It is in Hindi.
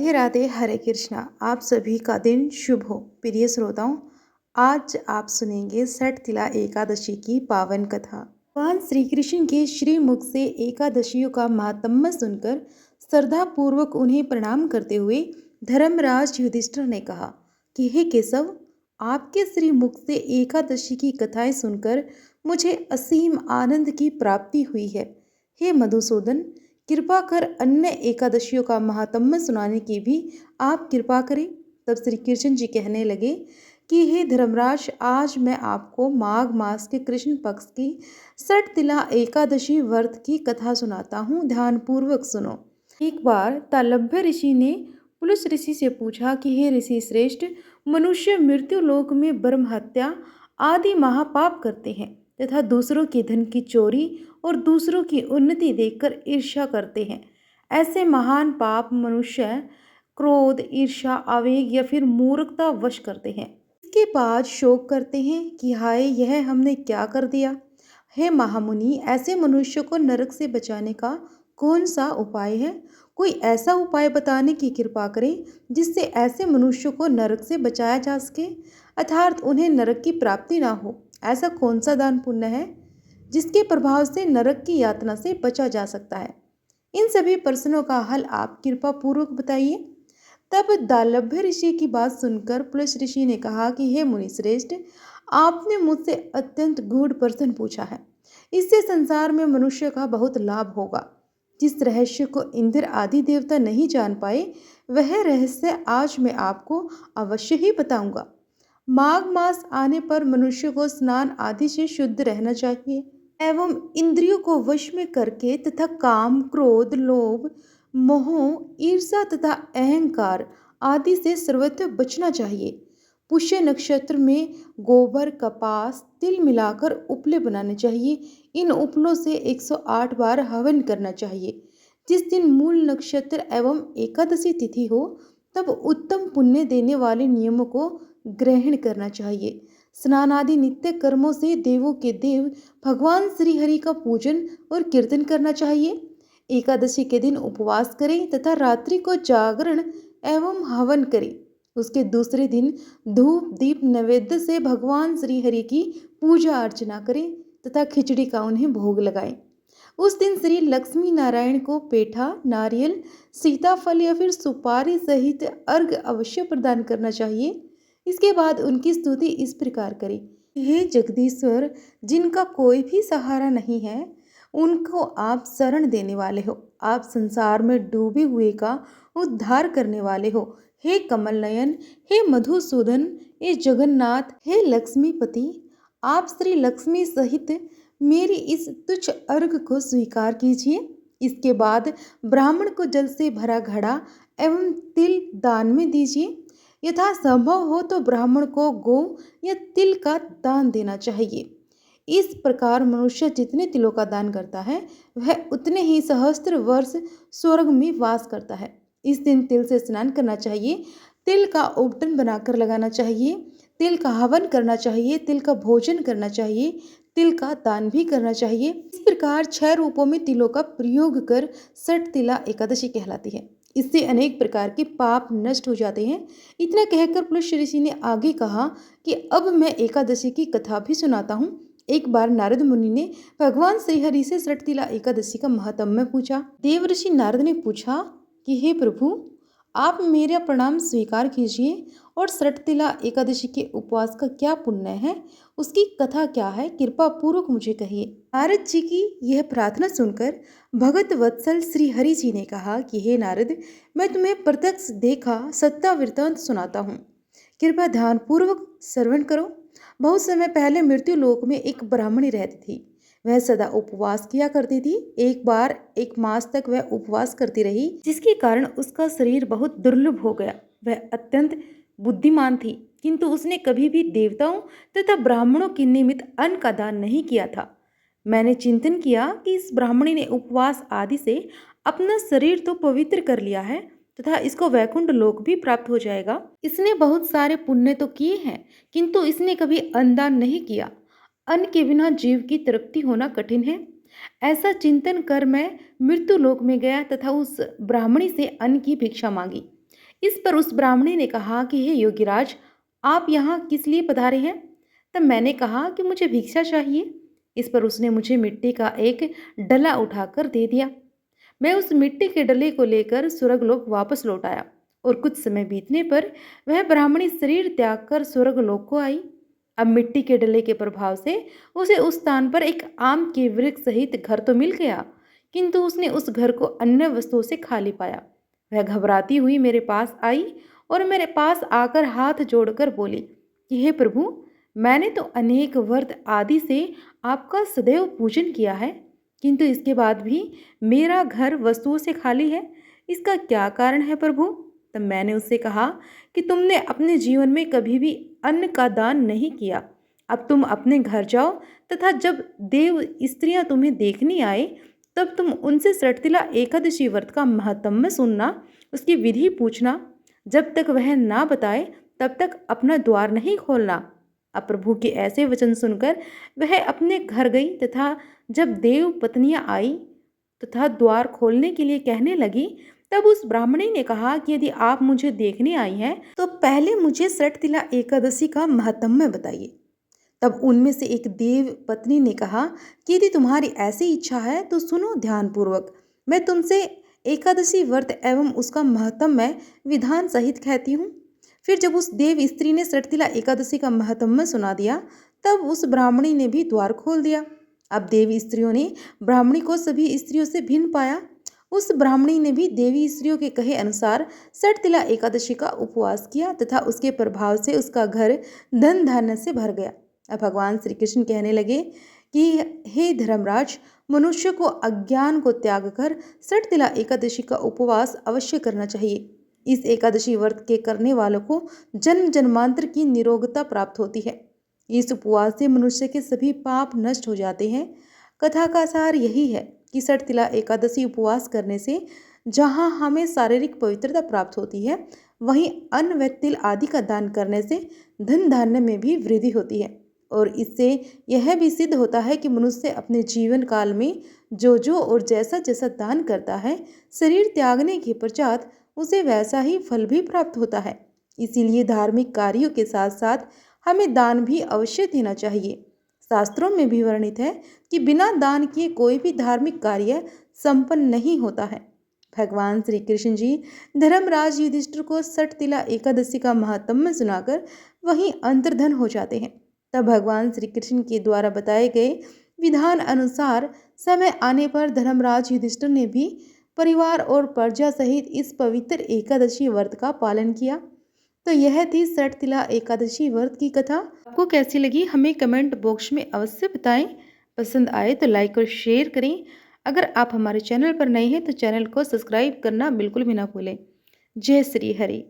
राधे राधे, हरे कृष्णा। आप सभी का दिन शुभ हो। प्रिय श्रोताओं, आज आप सुनेंगे सठ तिला एकादशी की पावन कथा। भगवान श्री कृष्ण के श्री मुख से एकादशियों का महात्म्य सुनकर श्रद्धा पूर्वक उन्हें प्रणाम करते हुए धर्मराज युधिष्ठिर ने कहा कि हे केशव, आपके श्री मुख से एकादशी की कथाएं सुनकर मुझे असीम आनंद की प्राप्ति हुई है। हे मधुसूदन, कृपा कर अन्य एकादशियों का महात्म्य सुनाने की भी आप कृपा करें। तब श्री कृष्ण जी कहने लगे कि हे धर्मराज, आज मैं आपको माघ मास के कृष्ण पक्ष की सठ तिला एकादशी व्रत की कथा सुनाता हूँ। ध्यानपूर्वक सुनो। एक बार तालभ्य ऋषि ने पुलुस ऋषि से पूछा कि हे ऋषि श्रेष्ठ, मनुष्य मृत्यु लोक में ब्रह्म हत्या आदि महापाप करते हैं तथा दूसरों के धन की चोरी और दूसरों की उन्नति देखकर ईर्ष्या करते हैं। ऐसे महान पाप मनुष्य क्रोध, ईर्ष्या, आवेग या फिर मूर्खता वश करते हैं। इसके बाद शोक करते हैं कि हाय, यह हमने क्या कर दिया। हे महामुनि, ऐसे मनुष्य को नरक से बचाने का कौन सा उपाय है? कोई ऐसा उपाय बताने की कृपा करें जिससे ऐसे मनुष्य को नरक से बचाया जा सके, अर्थात उन्हें नरक की प्राप्ति ना हो। ऐसा कौन सा दान पुण्य है जिसके प्रभाव से नरक की यातना से बचा जा सकता है? इन सभी प्रश्नों का हल आप कृपा पूर्वक बताइए। तब दालभ्य ऋषि की बात सुनकर पुलुस ऋषि ने कहा कि हे मुनि श्रेष्ठ, आपने मुझसे अत्यंत गूढ़ प्रश्न पूछा है। इससे संसार में मनुष्य का बहुत लाभ होगा। जिस रहस्य को इंद्र आदि देवता नहीं जान पाए, वह रहस्य आज मैं आपको अवश्य ही बताऊंगा। माघ मास आने पर मनुष्य को स्नान आदि से शुद्ध रहना चाहिए एवं इंद्रियों को वश में करके तथा काम, क्रोध, लोभ, मोह, ईर्ष्या तथा अहंकार आदि से सर्वत्र बचना चाहिए। पुष्य नक्षत्र में गोबर, कपास, तिल मिलाकर उपले बनाने चाहिए। इन उपलों से 108 बार हवन करना चाहिए। जिस दिन मूल नक्षत्र एवं एकादशी तिथि हो, तब उत्तम पुण्य देने वाले नियमों को ग्रहण करना चाहिए। स्नान आदि नित्य कर्मों से देवों के देव भगवान श्री हरि का पूजन और कीर्तन करना चाहिए। एकादशी के दिन उपवास करें तथा रात्रि को जागरण एवं हवन करें। उसके दूसरे दिन धूप दीप नैवेद्य से भगवान श्री हरि की पूजा अर्चना करें तथा खिचड़ी का उन्हें भोग लगाएं। उस दिन श्री लक्ष्मी नारायण को पेठा, नारियल, सीताफल या फिर सुपारी सहित अर्घ अवश्य प्रदान करना चाहिए। इसके बाद उनकी स्तुति इस प्रकार करें। हे जगदीश्वर, जिनका कोई भी सहारा नहीं है, उनको आप शरण देने वाले हो। आप संसार में डूबे हुए का उद्धार करने वाले हो। हे कमल नयन, हे मधुसूदन, हे जगन्नाथ, हे लक्ष्मीपति, आप श्री लक्ष्मी सहित मेरी इस तुच्छ अर्घ को स्वीकार कीजिए। इसके बाद ब्राह्मण को जल से भरा घड़ा एवं तिल दान में दीजिए। यथा संभव हो तो ब्राह्मण को गौ या तिल का दान देना चाहिए। इस प्रकार मनुष्य जितने तिलों का दान करता है, वह उतने ही सहस्त्र वर्ष स्वर्ग में वास करता है। इस दिन तिल से स्नान करना चाहिए, तिल का औबटन बनाकर लगाना चाहिए, तिल का हवन करना चाहिए, तिल का भोजन करना चाहिए, तिल का दान भी करना चाहिए। इस प्रकार 6 रूपों में तिलों का प्रयोग कर सठ तिला एकादशी कहलाती है। इससे अनेक प्रकार के पाप नष्ट हो जाते हैं। इतना कहकर पुलुस ऋषि ने आगे कहा कि अब मैं एकादशी की कथा भी सुनाता हूँ। एक बार नारद मुनि ने भगवान श्रीहरि से सठ तिला एकादशी का महात्म्य पूछा। देवर्षि नारद ने पूछा कि हे प्रभु, आप मेरा प्रणाम स्वीकार कीजिए और सठ तिला एकादशी के उपवास का क्या पुण्य है, उसकी कथा क्या है, कृपा पूर्वक मुझे कहिए। नारद जी की यह प्रार्थना सुनकर भगत वत्सल श्री हरि जी ने कहा कि हे नारद, मैं तुम्हें प्रत्यक्ष देखा सत्ता वृत्तांत सुनाता हूँ। कृपया ध्यान पूर्वक श्रवण करो। बहुत समय पहले मृत्यु लोक में एक ब्राह्मणी रहती थी। वह सदा उपवास किया करती थी। एक बार 1 मास तक वह उपवास करती रही, जिसके कारण उसका शरीर बहुत दुर्लभ हो गया। वह अत्यंत बुद्धिमान थी, किंतु उसने कभी भी देवताओं तथा ब्राह्मणों के निमित्त अन्न का दान नहीं किया था। मैंने चिंतन किया कि इस ब्राह्मणी ने उपवास आदि से अपना शरीर तो पवित्र कर लिया है तथा इसको वैकुंठ लोक भी प्राप्त हो जाएगा। इसने बहुत सारे पुण्य तो किए हैं, किंतु इसने कभी अन्नदान नहीं किया। अन्न के बिना जीव की तृप्ति होना कठिन है। ऐसा चिंतन कर मैं मृत्यु लोक में गया तथा उस ब्राह्मणी से अन्न की भिक्षा मांगी। इस पर उस ब्राह्मणी ने कहा कि हे योगीराज, आप यहाँ किस लिए पधारे हैं? तब मैंने कहा कि मुझे भिक्षा चाहिए। इस पर उसने मुझे मिट्टी का एक डला उठाकर दे दिया। मैं उस मिट्टी के डले को लेकर स्वर्गलोक वापस लौट आया और कुछ समय बीतने पर वह ब्राह्मणी शरीर त्याग कर स्वर्गलोक को आई। अब मिट्टी के डले के प्रभाव से उसे उस स्थान पर एक आम के वृक्ष सहित घर तो मिल गया, किंतु उसने उस घर को अन्य वस्तुओं से खाली पाया। वह घबराती हुई मेरे पास आई और मेरे पास आकर हाथ जोड़कर बोली कि हे प्रभु, मैंने तो अनेक व्रत आदि से आपका सदैव पूजन किया है, किंतु इसके बाद भी मेरा घर वस्तुओं से खाली है। इसका क्या कारण है प्रभु? तब मैंने उससे कहा कि तुमने अपने जीवन में कभी भी अन्न का दान नहीं किया। अब तुम अपने घर जाओ तथा जब देव स्त्रियां तुम्हें देखने आए तब तुम उनसे सटतिला एकादशी व्रत का महत्म्य सुनना, उसकी विधि पूछना। जब तक वह ना बताए तब तक अपना द्वार नहीं खोलना। अब प्रभु के ऐसे वचन सुनकर वह अपने घर गई तथा जब देव पत्नियां आई तथा द्वार खोलने के लिए कहने लगी, तब उस ब्राह्मणी ने कहा कि यदि आप मुझे देखने आई हैं तो पहले मुझे सटतिला एकादशी का महत्म्य बताइए। तब उनमें से एक देव पत्नी ने कहा कि यदि तुम्हारी ऐसी इच्छा है तो सुनो ध्यानपूर्वक, मैं तुमसे एकादशी व्रत एवं उसका महत्म्य विधान सहित कहती हूँ। फिर जब उस देव स्त्री ने सटतिला एकादशी का महत्म्य सुना दिया तब उस ब्राह्मणी ने भी द्वार खोल दिया। अब देवी स्त्रियों ने ब्राह्मणी को सभी स्त्रियों से भिन्न पाया। उस ब्राह्मणी ने भी देवी स्त्रियों के कहे अनुसार सटतिला एकादशी का उपवास किया तथा उसके प्रभाव से उसका घर धन धान्य से भर गया। अब भगवान श्री कृष्ण कहने लगे कि हे धर्मराज, मनुष्य को अज्ञान को त्याग कर सटतिला एकादशी का उपवास अवश्य करना चाहिए। इस एकादशी व्रत के करने वालों को जन्म जन्मांतर की निरोगता प्राप्त होती है। इस उपवास से मनुष्य के सभी पाप नष्ट हो जाते हैं। कथा का सार यही है कि सटतिला एकादशी उपवास करने से जहाँ हमें शारीरिक पवित्रता प्राप्त होती है, वहीं अन्न व तिल आदि का दान करने से धन धान्य में भी वृद्धि होती है। और इससे यह भी सिद्ध होता है कि मनुष्य अपने जीवन काल में जो और जैसा जैसा दान करता है, शरीर त्यागने के पश्चात उसे वैसा ही फल भी प्राप्त होता है। इसीलिए धार्मिक कार्यों के साथ साथ हमें दान भी अवश्य देना चाहिए। शास्त्रों में भी वर्णित है कि बिना दान किए कोई भी धार्मिक कार्य संपन्न नहीं होता है। भगवान श्री कृष्ण जी धर्मराज युधिष्ठिर को सटतिला एकादशी का महत्म्य सुनाकर वहीं अंतर्धन हो जाते हैं। तब भगवान श्री कृष्ण के द्वारा बताए गए विधान अनुसार समय आने पर धर्मराज युधिष्ठिर ने भी परिवार और प्रजा सहित इस पवित्र एकादशी व्रत का पालन किया। तो यह थी सटतिला एकादशी व्रत की कथा। आपको कैसी लगी हमें कमेंट बॉक्स में अवश्य बताएं। पसंद आए तो लाइक और शेयर करें। अगर आप हमारे चैनल पर नए हैं तो चैनल को सब्सक्राइब करना बिल्कुल भी ना भूलें। जय श्री हरि।